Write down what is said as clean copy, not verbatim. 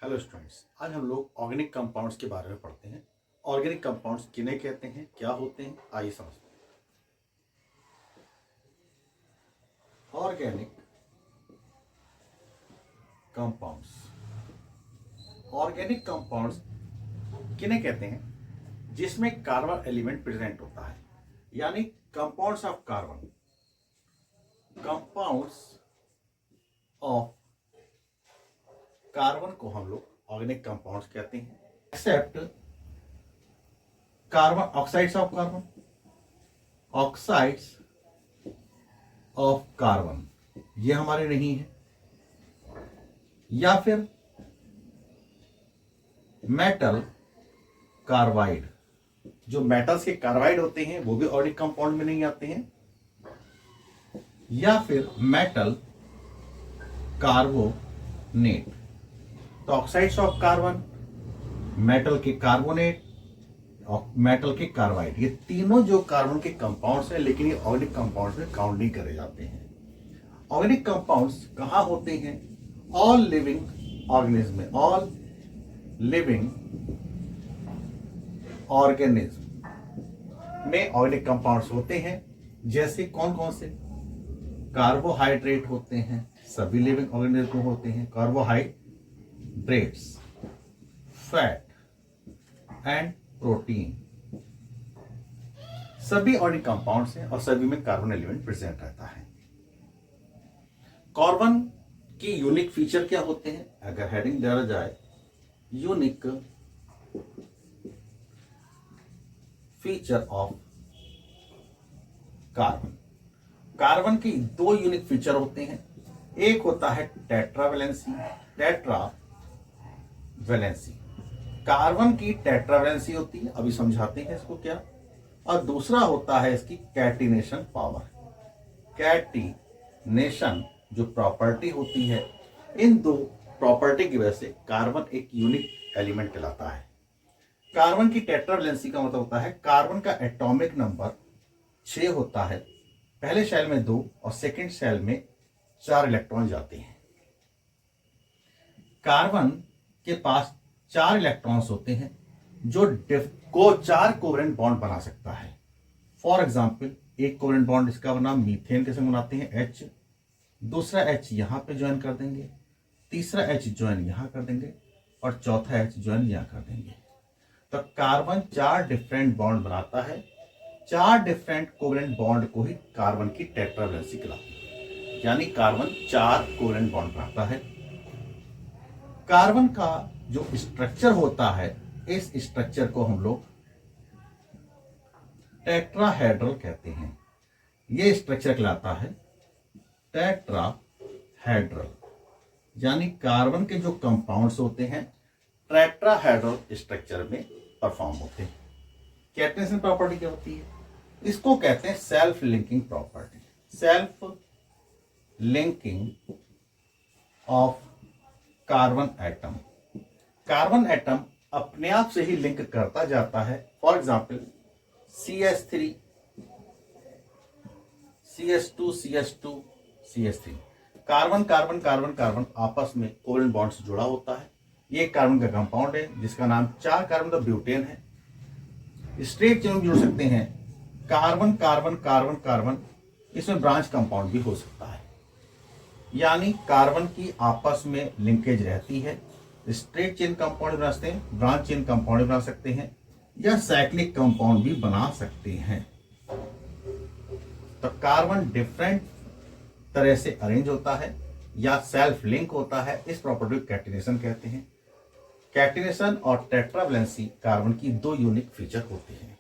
Hello students, आज हम लोग ऑर्गेनिक कंपाउंड्स के बारे में पढ़ते हैं। ऑर्गेनिक कंपाउंड्स किन्हें कहते हैं, क्या होते हैं, आइए समझते हैं। ऑर्गेनिक कंपाउंड्स ऑर्गेनिक कंपाउंड्स किन्हें कहते हैं जिसमें कार्बन एलिमेंट प्रेजेंट होता है, यानी compounds of carbon. Compounds of carbon को हम लोग ऑर्गेनिक कंपाउंड्स कहते हैं, except carbon oxides of carbon. Oxides of carbon ये हमारे नहीं है, या फिर मेटल कार्बाइड, जो मेटल्स के कार्बाइड होते हैं वो भी ऑर्गेनिक कंपाउंड में नहीं आते हैं, या फिर मेटल कार्बोनेट। तो ऑक्साइड्स ऑफ कार्बन, मेटल के कार्बोनेट और मेटल के कार्बाइड, ये तीनों जो कार्बन के कंपाउंड्स हैं, लेकिन ये ऑर्गेनिक कंपाउंड्स में काउंट नहीं करे जाते हैं। ऑर्गेनिक कंपाउंड्स कहां होते हैं? ऑल लिविंग ऑर्गेनिज्म में। ऑल लिविंग ऑर्गेनिज्म में ऑर्गेनिक कंपाउंड्स होते हैं। जैसे कौन कौन से? कार्बोहाइड्रेट होते हैं, सभी लिविंग ऑर्गेनिज्म में होते हैं कार्बोहाइड्रेट्स, फैट एंड प्रोटीन, सभी ऑर्गेनिक कंपाउंड्स हैं और सभी में कार्बन एलिमेंट प्रेजेंट रहता है। कार्बन की यूनिक फीचर क्या होते हैं? अगर हेडिंग दिया जाए unique feature of carbon, carbon की दो यूनिक फीचर होते हैं। एक होता है टेट्रावैलेंसी। टेट्रावैलेंसी कार्बन की टेट्रावैलेंसी होती है, अभी समझाते हैं इसको क्या। और दूसरा होता है इसकी कैटिनेशन पावर। कैटिनेशन जो प्रॉपर्टी होती है, इन दो प्रॉपर्टी की वजह से कार्बन एक यूनिक एलिमेंट कहलाता है। कार्बन की टेट्रावैलेंसी का मतलब होता है कार्बन का एटॉमिक नंबर 6 होता है, पहले शेल में 2 और सेकंड शेल में 4 इलेक्ट्रॉन जाते हैं। कार्बन के पास 4 इलेक्ट्रॉन्स होते हैं जो को 4 कोवेलेंट बॉन्ड बना सकता है। फॉर एग्जाम्पल, एक कोवेलेंट बॉन्ड इसका बना मीथेन के संग बनाते हैं H, दूसरा H यहां पे ज्वाइन कर देंगे, तीसरा H ज्वाइन यहां कर देंगे और चौथा H ज्वाइन यहां कर देंगे। तो कार्बन 4 डिफरेंट बॉन्ड बनाता है। 4 डिफरेंट कोवेलेंट बॉन्ड को ही कार्बन की टेट्रावैलेंसी कहलाती है, यानी कार्बन 4 कोवेलेंट बॉन्ड बनाता है। कार्बन का जो स्ट्रक्चर होता है, इस स्ट्रक्चर को हम लोग टेट्राहेड्रल कहते हैं। यह स्ट्रक्चर कहलाता है टेट्राहेड्रल, यानी कार्बन के जो कंपाउंड्स होते हैं टेट्राहेड्रल स्ट्रक्चर में परफॉर्म होते हैं। कैटिनेशन प्रॉपर्टी क्या होती है? इसको कहते हैं self linking property. Self linking of carbon atom. Carbon atom अपने आप से ही लिंक करता जाता है। For example CH3 CH2 CH2 CH3, carbon carbon carbon carbon आपस में कोवेलेंट बॉन्ड से जुड़ा होता है। ये कार्बन का कंपाउंड है जिसका नाम 4 कार्बन का ब्यूटेन है। स्ट्रेट चेन जुड़ सकते हैं, कार्बन कार्बन कार्बन कार्बन, इसमें ब्रांच कंपाउंड भी हो सकता है, यानी कार्बन की आपस में लिंकेज रहती है। स्ट्रेट चेन कंपाउंड बना सकते हैं, ब्रांच चेन कंपाउंड बना सकते हैं, या साइक्लिक कंपाउंड भी बना सकते हैं। तो कार्बन डिफरेंट तरह से अरेंज होता है या सेल्फ लिंक होता है, इस प्रॉपर्टी को कैटिनेशन कहते हैं। कैटिनेशन और टेट्रावैलेंसी कार्बन की दो यूनिक फीचर होते हैं।